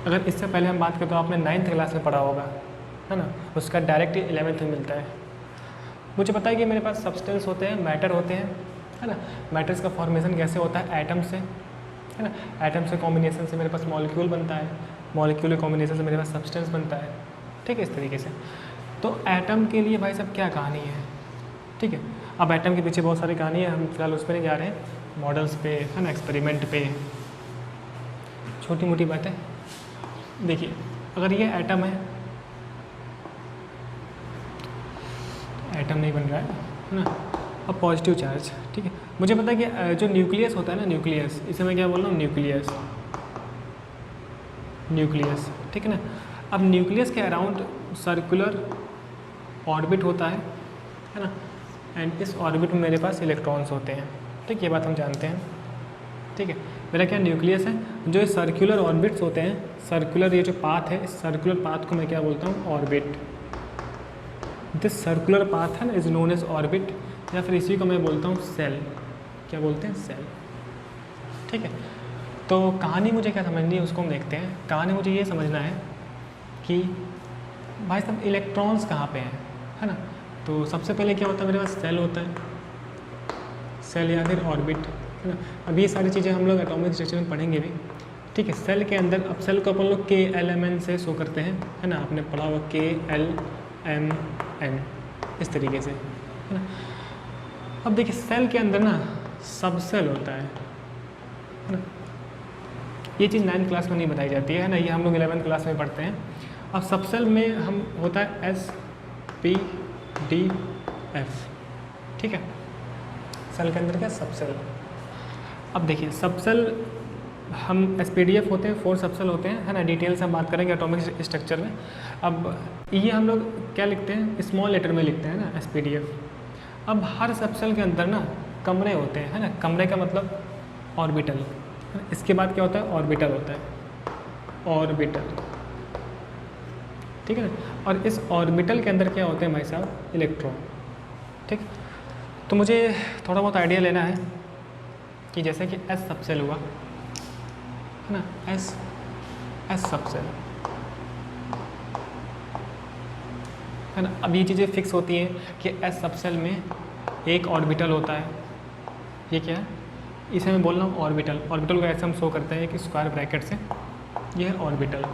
A: अगर इससे पहले हम बात करें तो आपने 9th क्लास में पढ़ा होगा, है ना, उसका डायरेक्ट 11th में मिलता है। मुझे पता है कि मेरे पास सब्सटेंस होते हैं, मैटर होते हैं, है ना। मैटर्स का फॉर्मेशन कैसे होता है, एटम से, है ना। एटम से कॉम्बिनेशन से मेरे पास मॉलिक्यूल बनता है, मॉलिक्यूल के कॉम्बिनेशन से मेरे पास सब्सटेंस बनता है। ठीक है, इस तरीके से। तो एटम के लिए भाई साहब क्या कहानी है, ठीक है। अब एटम के पीछे बहुत सारी कहानी है, हम फिलहाल उस पर नहीं जा रहे हैं, मॉडल्स पे, है ना, एक्सपेरिमेंट पे, छोटी मोटी बातें। देखिए, अगर ये एटम है, एटम नहीं बन रहा है ना, अब पॉजिटिव चार्ज, ठीक है। मुझे पता है कि जो न्यूक्लियस होता है ना, न्यूक्लियस, इसे मैं क्या बोल रहा हूँ, न्यूक्लियस, न्यूक्लियस, ठीक है ना। अब न्यूक्लियस के अराउंड सर्कुलर ऑर्बिट होता है ना, एंड इस ऑर्बिट में मेरे पास इलेक्ट्रॉन्स होते हैं। ठीक, ये बात हम जानते हैं। ठीक है, मेरा क्या न्यूक्लियस है, जो ये सर्कुलर ऑर्बिट्स होते हैं, सर्कुलर ये जो पाथ है, इस सर्कुलर पाथ को मैं क्या बोलता हूँ, ऑर्बिट। दिस सर्कुलर पाथ है ना इज नोन एज ऑर्बिट, या फिर इसी को मैं बोलता हूँ सेल। क्या बोलते हैं, सेल। ठीक है, तो कहानी मुझे क्या समझनी है उसको हम देखते हैं। कहानी मुझे ये समझना है कि भाई साहब इलेक्ट्रॉन्स कहाँ पे हैं, है ना। तो सबसे पहले क्या होता है, मेरे पास सेल होता है, सेल या फिर ऑर्बिट, है ना। अब ये सारी चीज़ें हम लोग एटॉमिक स्ट्रक्चर में पढ़ेंगे भी। ठीक है, सेल के अंदर, अब सेल को अपन लोग KLMN से शो करते हैं, है ना, आपने पढ़ा हुआ KLMN, इस तरीके से, है ना। अब देखिए सेल के अंदर ना सब सेल होता है ना। ये चीज़ 9th क्लास में नहीं बताई जाती है ना, ये हम लोग 11th क्लास में पढ़ते हैं। अब सब सेल में हम होता है SPDF, ठीक है। सेल के अंदर क्या, सब सेल। अब देखिए सब सेल हम SPDF होते हैं, 4 सब सेल होते हैं, है ना। डिटेल से हम बात करेंगे एटॉमिक स्ट्रक्चर में। अब ये हम लोग क्या लिखते हैं, स्मॉल लेटर में लिखते हैं ना, SPDF। अब हर सब सेल के अंदर ना कमरे होते हैं, है ना। कमरे का मतलब ऑर्बिटल, इसके बाद क्या होता है, ऑर्बिटल होता है, ऑर्बिटल, ठीक है ना। और इस ऑर्बिटल के अंदर क्या होते हैं भाई साहब, इलेक्ट्रॉन। ठीक, तो मुझे थोड़ा बहुत आइडिया लेना है कि जैसे कि S सब सेल हुआ, है ना, S सब सेल, है ना। अब ये चीज़ें फिक्स होती हैं कि S सब सेल में एक ऑर्बिटल होता है। ये क्या है, इसे मैं बोल रहा हूँ ऑर्बिटल। ऑर्बिटल को ऐसे हम शो करते हैं कि स्क्वायर ब्रैकेट से, ये है ऑर्बिटल।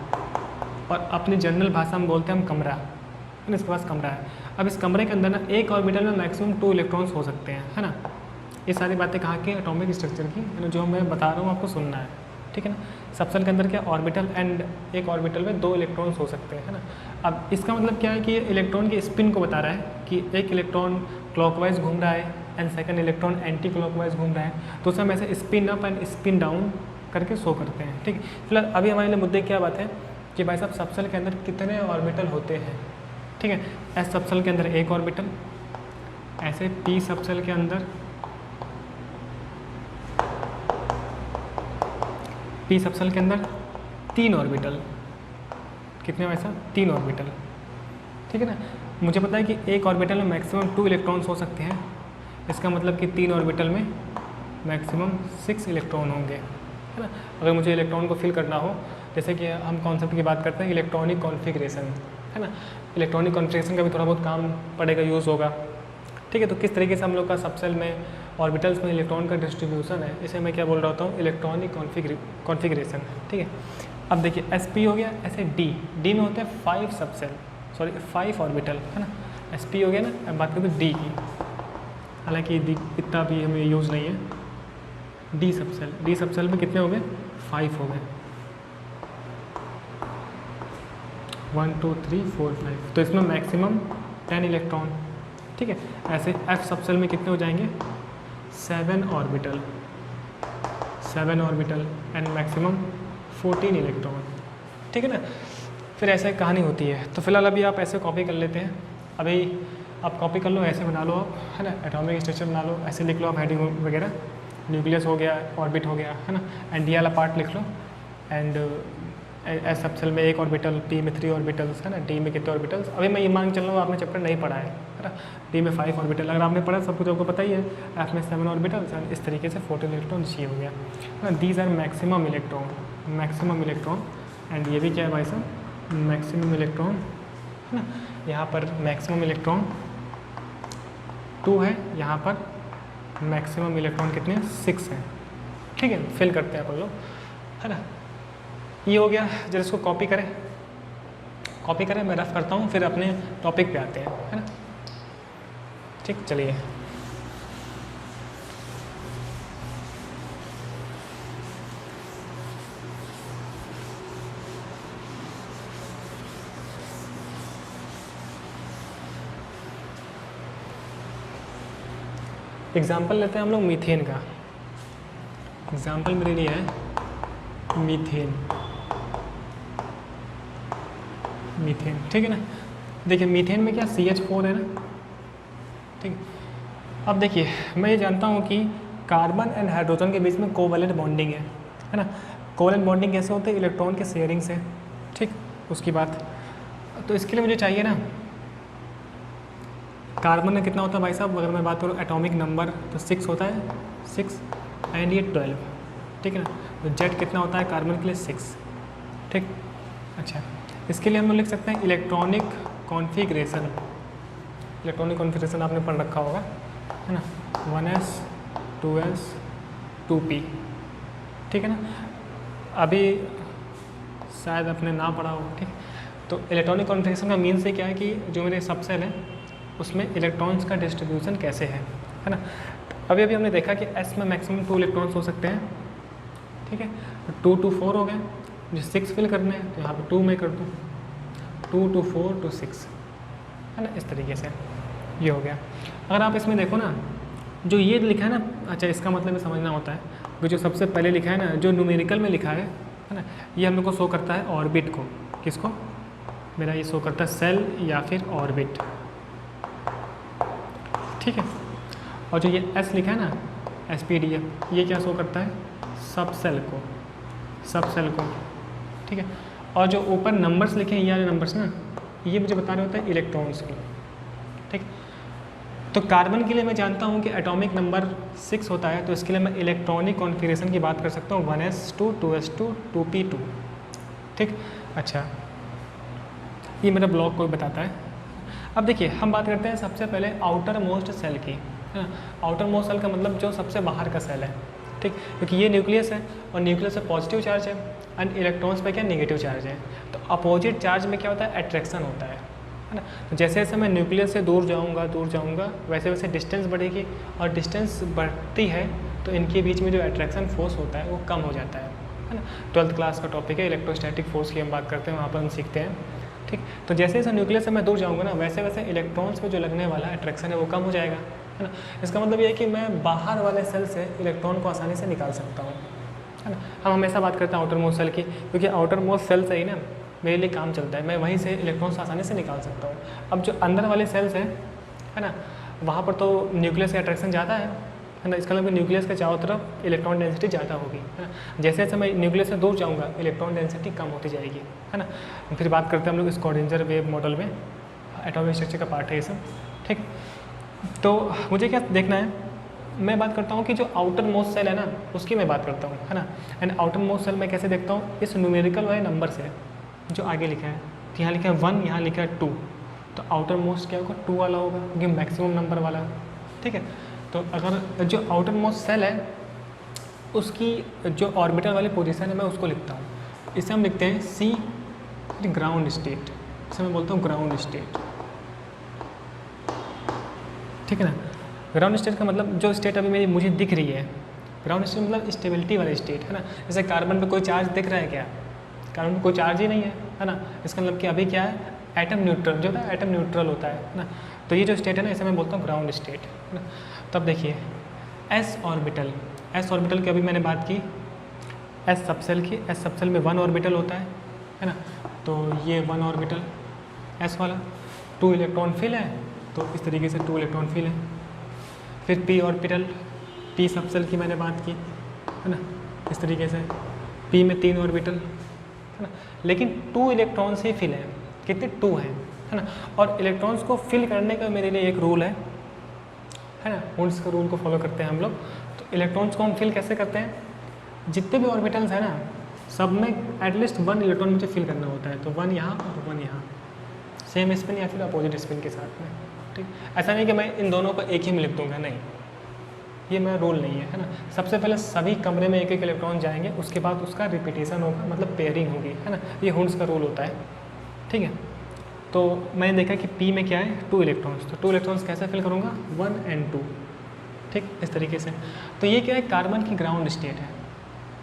A: और अपनी जनरल भाषा में बोलते हैं हम कमरा, है ना, इसके पास कमरा है। अब इस कमरे के अंदर ना एक ऑर्बिटल में मैक्सिमम 2 इलेक्ट्रॉन्स हो सकते हैं, है ना। ये सारी बातें कहाँ की, एटॉमिक स्ट्रक्चर की, है ना, जो मैं बता रहा हूँ आपको सुनना है, ठीक है ना। सब सेल के अंदर क्या, ऑर्बिटल, एंड एक ऑर्बिटल में 2 इलेक्ट्रॉन्स हो सकते हैं, है ना। अब इसका मतलब क्या है कि ये इलेक्ट्रॉन की स्पिन को बता रहा है कि एक इलेक्ट्रॉन क्लॉकवाइज घूम रहा है and second electron anti clockwise घूम रहा है। तो उसे हम ऐसे spin up and spin down करके शो करते हैं, ठीक। फिलहाल अभी हमारे लिए मुद्दे क्या बात है कि भाई साहब सब सेल के अंदर कितने ऑर्बिटल होते हैं, ठीक है। S सब सेल के अंदर एक ऑर्बिटल, ऐसे P सब सेल के अंदर, P सब सेल के अंदर 3 ऑर्बिटल। कितने भाई साहब, 3 ऑर्बिटल, ठीक है ना। मुझे पता है कि एक ऑर्बिटल में मैक्सिमम 2 इलेक्ट्रॉन्स हो सकते हैं, इसका मतलब कि 3 ऑर्बिटल में मैक्सिमम 6 इलेक्ट्रॉन होंगे, है ना। अगर मुझे इलेक्ट्रॉन को फिल करना हो, जैसे कि हम कॉन्सेप्ट की बात करते हैं इलेक्ट्रॉनिक कॉन्फ़िगरेशन, है ना। इलेक्ट्रॉनिक कॉन्फ़िगरेशन का भी थोड़ा बहुत काम पड़ेगा, यूज़ होगा, ठीक है। तो किस तरीके से हम लोग का सब सेल में ऑर्बिटल्स में इलेक्ट्रॉन का डिस्ट्रीब्यूशन है, इसे मैं क्या बोल रहा होता हूँ, इलेक्ट्रॉनिक कॉन्फ़िगरेशन, ठीक है। अब देखिए sp हो गया, ऐसे डी में होते हैं 5 सब सेल, सॉरी 5 ऑर्बिटल, है ना। sp हो गया ना। अब बात करते हैं डी की, हालांकि डी इतना भी हमें यूज़ नहीं है। डी सब सेल में कितने हो गए? 5 हो गए, 1 2 3 4 5। तो इसमें मैक्सिमम 10 इलेक्ट्रॉन, ठीक है। ऐसे एफ सब सेल में कितने हो जाएंगे? 7 ऑर्बिटल एंड मैक्सिमम 14 इलेक्ट्रॉन, ठीक है ना। फिर ऐसे कहानी होती है। तो फिलहाल अभी आप ऐसे कॉपी कर लेते हैं, अभी आप कॉपी कर लो, ऐसे बना लो आप, है ना। एटॉमिक स्ट्रक्चर बना लो, ऐसे लिख लो आप हेडिंग वगैरह। न्यूक्लियस हो गया, ऑर्बिट हो गया, है ना। एंड डी वाला पार्ट लिख लो। एंड एस सब सेल में 1 ऑर्बिटल, पी में 3 ऑर्बिटल्स, है ना। डी में कितने ऑर्बिटल्स? अभी मैं ये मान चल रहा हूँ आपने चैप्टर नहीं पढ़ा है ना। डी में 5 ऑर्बिटल, अगर आपने पढ़ा सब कुछ आपको पता ही है। एफ में 7 ऑर्बिटल्स एंड इस तरीके से 14 इलेक्ट्रॉन सी हो गया, है ना। दीज आर मैक्सिमम इलेक्ट्रॉन एंड ये भी क्या है भाई साहब? मैक्सिमम इलेक्ट्रॉन, है ना। यहाँ पर मैक्सिमम इलेक्ट्रॉन 2 है, यहाँ पर मैक्सिमम इलेक्ट्रॉन कितने? 6 हैं, ठीक है। फिल करते हैं अपन लोग, है ना। ये हो गया। जब इसको कॉपी करें, मैं रफ करता हूँ, फिर अपने टॉपिक पे आते हैं, है ना। ठीक, चलिए। एग्जाम्पल लेते हैं हम लोग मीथेन का। एग्जाम्पल मेरे लिए है मीथेन, ठीक है ना। देखिए मीथेन में क्या CH4 है ना, ठीक। अब देखिए मैं ये जानता हूँ कि कार्बन एंड हाइड्रोजन के बीच में कोवैलेंट बॉन्डिंग है ना। कोवैलेंट बॉन्डिंग कैसे होते हैं? इलेक्ट्रॉन के शेयरिंग से, ठीक। उसकी बात, तो इसके लिए मुझे चाहिए ना, कार्बन में कितना होता है भाई साहब? अगर मैं बात करूँ एटॉमिक नंबर तो 6 होता है, 6 एंड ये 12, ठीक है ना। तो जेड कितना होता है कार्बन के लिए? 6, ठीक। अच्छा, इसके लिए हम लोग लिख सकते हैं इलेक्ट्रॉनिक कॉन्फ़िगरेशन। आपने पढ़ रखा होगा, है ना। 1s 2s 2p, ठीक है ना। अभी शायद आपने ना पढ़ा हो, ठीक। तो इलेक्ट्रॉनिक कॉन्फ़िगरेशन का मीन से क्या है कि जो मेरे सब सेल हैं उसमें इलेक्ट्रॉन्स का डिस्ट्रीब्यूशन कैसे है ना। अभी हमने देखा कि s में मैक्सिमम 2 इलेक्ट्रॉन्स हो सकते हैं, ठीक है। 2 to 4 हो गए, मुझे 6 फिल करने हैं तो यहाँ पे 2 मैं कर दूँ, 2 to 4 to 6, है ना। इस तरीके से ये हो गया। अगर आप इसमें देखो ना, जो ये लिखा है ना, अच्छा इसका मतलब ये समझना होता है कि जो सबसे पहले लिखा है ना, जो न्यूमेरिकल में लिखा है ना, ये हम लोग को शो करता है ऑर्बिट को। किसको? मेरा ये शो करता है सेल या फिर ऑर्बिट, ठीक है। और जो ये S लिखा है ना, SPDF, ये क्या शो करता है? सब सेल को, ठीक है। और जो ऊपर नंबर्स लिखे हैं, ये वाले नंबर्स ना, ये मुझे बता रहे होता है इलेक्ट्रॉन्स को, ठीक। तो कार्बन के लिए मैं जानता हूँ कि एटॉमिक नंबर 6 होता है, तो इसके लिए मैं इलेक्ट्रॉनिक कॉन्फ़िगरेशन की बात कर सकता हूँ 1s2 2s2 2p2, ठीक। अच्छा, ये मेरा ब्लॉक को बताता है। अब देखिए हम बात करते हैं सबसे पहले आउटर मोस्ट सेल की, है ना। आउटर मोस्ट सेल का मतलब जो सबसे बाहर का सेल है, ठीक। क्योंकि ये न्यूक्लियस है और न्यूक्लियस पे पॉजिटिव चार्ज है एंड इलेक्ट्रॉन्स पे क्या नेगेटिव चार्ज है। तो अपोजिट चार्ज में क्या होता है? अट्रैक्शन होता है ना। तो जैसे जैसे मैं न्यूक्लियस से दूर जाऊँगा वैसे वैसे डिस्टेंस बढ़ेगी, और डिस्टेंस बढ़ती है तो इनके बीच में जो अट्रैक्शन फोर्स होता है वो कम हो जाता है ना। 12th क्लास का टॉपिक है इलेक्ट्रोस्टैटिक फोर्स की हम बात करते हैं, वहाँ पर हम सीखते हैं, ठीक। तो जैसे जैसे न्यूक्लियस से मैं दूर जाऊँगा ना, वैसे वैसे इलेक्ट्रॉन्स पे जो लगने वाला अट्रैक्शन है वो कम हो जाएगा, है ना। इसका मतलब ये है कि मैं बाहर वाले सेल से इलेक्ट्रॉन को आसानी से निकाल सकता हूँ, है ना। हम हमेशा बात करते हैं आउटर मोस्ट सेल की, क्योंकि आउटर मोस्ट सेल से ही ना मेरे लिए काम चलता है, मैं वहीं से इलेक्ट्रॉन्स आसानी से निकाल सकता हूँ। अब जो अंदर वाले सेल्स हैं, है ना, वहाँ पर तो न्यूक्लियस का अट्रैक्शन ज़्यादा है ना। इसका मतलब न्यूक्लियस के चारों तरफ इलेक्ट्रॉन डेंसिटी ज़्यादा होगी, है ना। जैसे जैसे मैं न्यूक्लियस से दूर जाऊँगा इलेक्ट्रॉन डेंसिटी कम होती जाएगी, है ना। फिर बात करते हैं हम लोग स्क्रॉडिंजर वेव मॉडल में, एटॉमिक स्ट्रक्चर का पार्ट है ये सब, ठीक। तो मुझे क्या देखना है, मैं बात करता हूँ कि जो आउटर मोस्ट सेल है ना उसकी मैं बात करता हूँ, है ना। एंड आउटर मोस्ट सेल मैं कैसे देखता हूँ? इस न्यूमेरिकल वाले नंबर से जो आगे लिखा है, तो यहाँ लिखा है 1, यहाँ लिखा है 2, तो आउटर मोस्ट क्या होगा? 2 वाला होगा, क्योंकि मैक्सिमम नंबर वाला, ठीक है। तो अगर जो आउटर मोस्ट सेल है उसकी जो ऑर्बिटल वाली पोजीशन है मैं उसको लिखता हूँ, इसे हम लिखते हैं सी ग्राउंड स्टेट, इसे मैं बोलता हूँ ग्राउंड स्टेट, ठीक है ना। ग्राउंड स्टेट का मतलब जो स्टेट अभी मेरी मुझे दिख रही है, ग्राउंड स्टेट मतलब स्टेबिलिटी वाला स्टेट, है ना। जैसे कार्बन पे कोई चार्ज दिख रहा है क्या, कार्बन पे कोई चार्ज ही नहीं है ना। इसका मतलब कि अभी क्या है, एटम न्यूट्रल, जो है एटम न्यूट्रल होता है ना। तो ये जो स्टेट है ना, इसे मैं बोलता हूँ ग्राउंड स्टेट, है ना। तब देखिए एस ऑर्बिटल, एस ऑर्बिटल की अभी मैंने बात की, एस सबसेल की, एस सबसेल में 1 ऑर्बिटल होता है ना। तो ये 1 ऑर्बिटल एस वाला, 2 इलेक्ट्रॉन फिल है, तो इस तरीके से 2 इलेक्ट्रॉन फिल है। फिर पी ऑर्बिटल, पी सबसेल की मैंने बात की, है ना, इस तरीके से पी में 3 ऑर्बिटल, है ना, लेकिन 2 इलेक्ट्रॉन से फिल है, कितने 2 हैं, है ना। और इलेक्ट्रॉन्स को फिल करने का मेरे लिए एक रूल है ना, हुंड्स का रूल को फॉलो करते हैं हम लोग। तो इलेक्ट्रॉन्स को हम फिल कैसे करते हैं, जितने भी ऑर्बिटल्स हैं ना, सब में एटलीस्ट 1 इलेक्ट्रॉन मुझे फिल करना होता है। तो 1 यहाँ और 1 यहाँ, सेम स्पिन या फिर अपोजिट स्पिन के साथ में, ठीक। ऐसा नहीं कि मैं इन दोनों को एक ही में लिख दूंगा, नहीं, ये मेरा रूल नहीं है ना। सबसे पहले सभी कमरे में एक एक इलेक्ट्रॉन जाएंगे, उसके बाद उसका रिपीटेशन होगा, मतलब पेयरिंग होगी, है ना। ये हुंड्स का रूल होता है, ठीक है। तो मैंने देखा कि पी में क्या है, 2 इलेक्ट्रॉन्स, तो 2 इलेक्ट्रॉन्स कैसे फिल करूँगा, 1 और 2, ठीक, इस तरीके से। तो ये क्या है, कार्बन की ग्राउंड स्टेट है,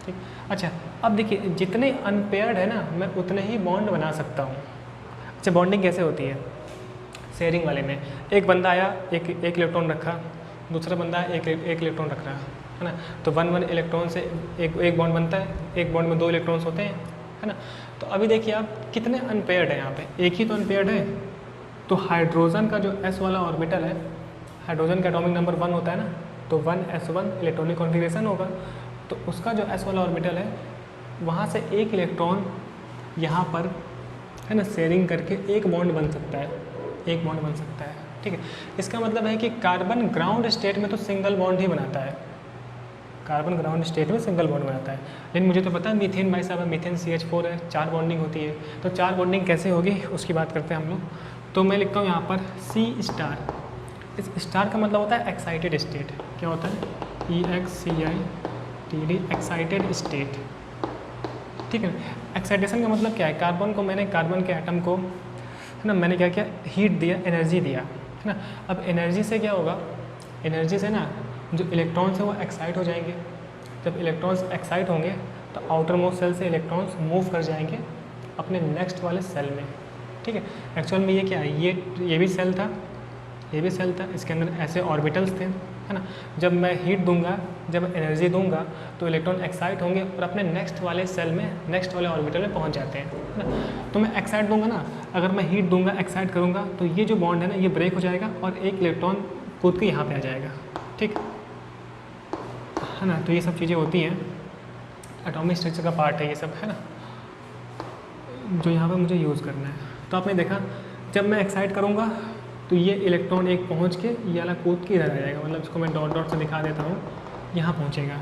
A: ठीक। अच्छा, अब देखिए जितने अनपेयर्ड है ना, मैं उतने ही बॉन्ड बना सकता हूँ। अच्छा, बॉन्डिंग कैसे होती है, शेयरिंग वाले में एक बंदा आया, एक इलेक्ट्रॉन रखा, दूसरा बंदा एक इलेक्ट्रॉन रख रहा है ना। तो 1 इलेक्ट्रॉन से एक बॉन्ड बनता है, एक बॉन्ड में 2 इलेक्ट्रॉन्स होते हैं, है ना। तो अभी देखिए आप कितने अनपेयर्ड है यहाँ पे, एक ही तो अनपेयर्ड है। तो हाइड्रोजन का जो एस वाला ऑर्बिटल है, हाइड्रोजन का एटॉमिक नंबर 1 होता है ना, तो 1s1 इलेक्ट्रॉनिक कॉन्फ़िगरेशन होगा। तो उसका जो एस वाला ऑर्बिटल है, वहाँ से एक इलेक्ट्रॉन यहाँ पर, है ना, शेयरिंग करके एक बॉन्ड बन सकता है, एक बॉन्ड बन सकता है, ठीक है। इसका मतलब है कि कार्बन ग्राउंड स्टेट में तो सिंगल बॉन्ड ही बनाता है, कार्बन ग्राउंड स्टेट में सिंगल बॉन्ड बनाता है। लेकिन मुझे तो पता है मीथेन भाई साहब, मीथेन CH4 है, 4 बॉन्डिंग होती है। तो 4 बॉन्डिंग कैसे होगी उसकी बात करते हैं हम लोग। तो मैं लिखता हूँ यहाँ पर C स्टार, इस स्टार का मतलब होता है एक्साइटेड स्टेट, क्या होता है, EXCITD, एक्साइटेड स्टेट, ठीक है। एक्साइटेशन का मतलब क्या है, कार्बन को मैंने, कार्बन के एटम को, है ना, मैंने क्या किया, हीट दिया, एनर्जी दिया, है ना। अब एनर्जी से क्या होगा, एनर्जी से ना जो इलेक्ट्रॉन्स हैं वो एक्साइट हो जाएंगे। जब इलेक्ट्रॉन्स एक्साइट होंगे तो आउटर मोस्ट सेल से इलेक्ट्रॉन्स मूव कर जाएंगे अपने नेक्स्ट वाले सेल में, ठीक है। एक्चुअल में ये क्या है, ये भी सेल था, ये भी सेल था, इसके अंदर ऐसे ऑर्बिटल्स थे, है ना। जब मैं हीट दूंगा, जब एनर्जी दूंगा, तो इलेक्ट्रॉन एक्साइट होंगे और अपने नेक्स्ट वाले सेल में, नेक्स्ट वाले ऑर्बिटल में पहुंच जाते हैं, है ना। तो मैं एक्साइट दूंगा ना, अगर मैं हीट दूंगा, एक्साइट करूंगा, तो ये जो बॉन्ड है ना, ये ब्रेक हो जाएगा और एक इलेक्ट्रॉन कूद के यहाँ पे आ जाएगा, ठीक है ना। तो ये सब चीज़ें होती हैं, एटॉमिक स्ट्रक्चर का पार्ट है ये सब, है ना, जो यहाँ पे मुझे यूज़ करना है। तो आपने देखा, जब मैं एक्साइट करूँगा तो ये इलेक्ट्रॉन एक पहुँच के ये वाला कूद के इधर आ जाएगा, मतलब इसको मैं डॉट डॉट से दिखा देता हूँ, यहाँ पहुँचेगा,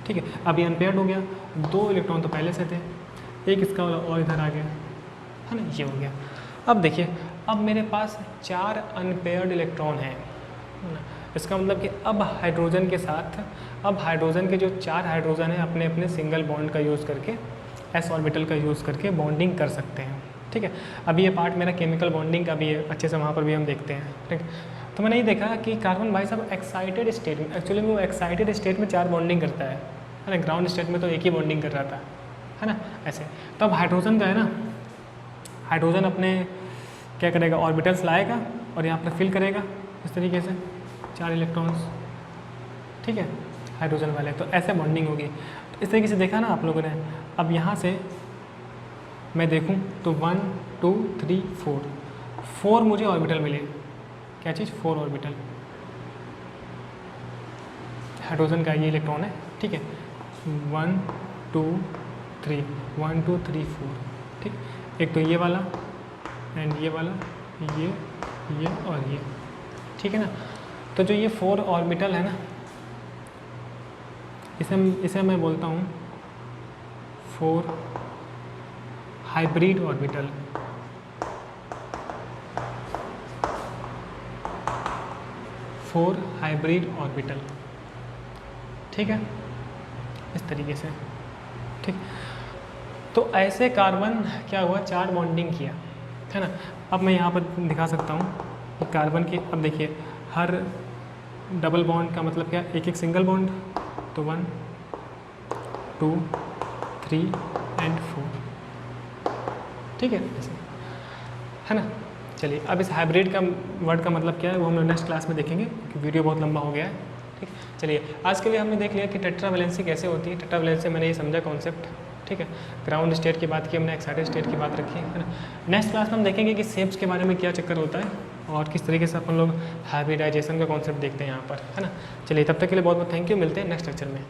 A: ठीक है। अब ये अनपेयर्ड हो गया, 2 इलेक्ट्रॉन तो पहले से थे, एक इसका वाला और इधर आ गया, है ना, ये हो गया। अब देखिए, अब मेरे पास 4 अनपेयर्ड इलेक्ट्रॉन हैं, है ना। इसका मतलब कि अब हाइड्रोजन के साथ, अब हाइड्रोजन के जो 4 हाइड्रोजन हैं अपने अपने सिंगल बॉन्ड का यूज़ करके, एस ऑर्बिटल का यूज़ करके बॉन्डिंग कर सकते हैं, ठीक है। अभी ये पार्ट मेरा केमिकल बॉन्डिंग का भी है, अच्छे से वहाँ पर भी हम देखते हैं, ठीक। तो मैंने ये देखा कि कार्बन भाई साहब एक्साइटेड स्टेट में, एक्चुअली में वो एक्साइटेड स्टेट में 4 बॉन्डिंग करता है ना, ग्राउंड स्टेट में तो एक ही बॉन्डिंग कर रहा था, है ना, ऐसे। तो अब हाइड्रोजन का है ना, हाइड्रोजन अपने क्या करेगा, ऑर्बिटल्स लाएगा और यहाँ पर फिल करेगा इस तरीके से 4 इलेक्ट्रॉन्स, ठीक है, हाइड्रोजन वाले। तो ऐसे बॉन्डिंग होगी। तो इस तरीके से देखा ना आप लोगों ने। अब यहाँ से मैं देखूँ तो 1 2 3 4 मुझे ऑर्बिटल मिले, क्या चीज़, 4 ऑर्बिटल, हाइड्रोजन का ये इलेक्ट्रॉन है, ठीक है। 1 2 3 1 2 3 4, ठीक। एक तो ये वाला एंड ये वाला, ये और ये, ठीक है ना। तो जो ये 4 ऑर्बिटल है ना, इसे मैं बोलता हूँ 4 हाइब्रिड ऑर्बिटल, 4 हाइब्रिड ऑर्बिटल, ठीक है, इस तरीके से, ठीक। तो ऐसे कार्बन क्या हुआ, 4 बॉन्डिंग किया, है ना। अब मैं यहाँ पर दिखा सकता हूँ कि कार्बन की, अब देखिए हर डबल बॉन्ड का मतलब क्या, एक एक सिंगल बॉन्ड, तो 1 2 3 एंड 4, ठीक है, ऐसे, है ना। चलिए अब इस हाइब्रिड का वर्ड का मतलब क्या है वो हम लोग नेक्स्ट क्लास में देखेंगे, क्योंकि वीडियो बहुत लंबा हो गया है, ठीक। चलिए आज के लिए हमने देख लिया कि टेट्रावैलेंसी कैसे होती है। टेट्रावैलेंसी मैंने ये समझा कॉन्सेप्ट, ठीक है। ग्राउंड स्टेट की बात की हमने, एक्साइटेड स्टेट की बात रखी, है ना। नेक्स्ट क्लास में हम देखेंगे कि शेप्स के बारे में क्या चक्कर होता है और किस तरीके से अपन लोग हाइब्रिडाइजेशन का कॉन्सेप्ट देखते हैं यहाँ पर, है ना। चलिए तब तक के लिए बहुत बहुत थैंक यू, मिलते हैं नेक्स्ट लेक्चर में।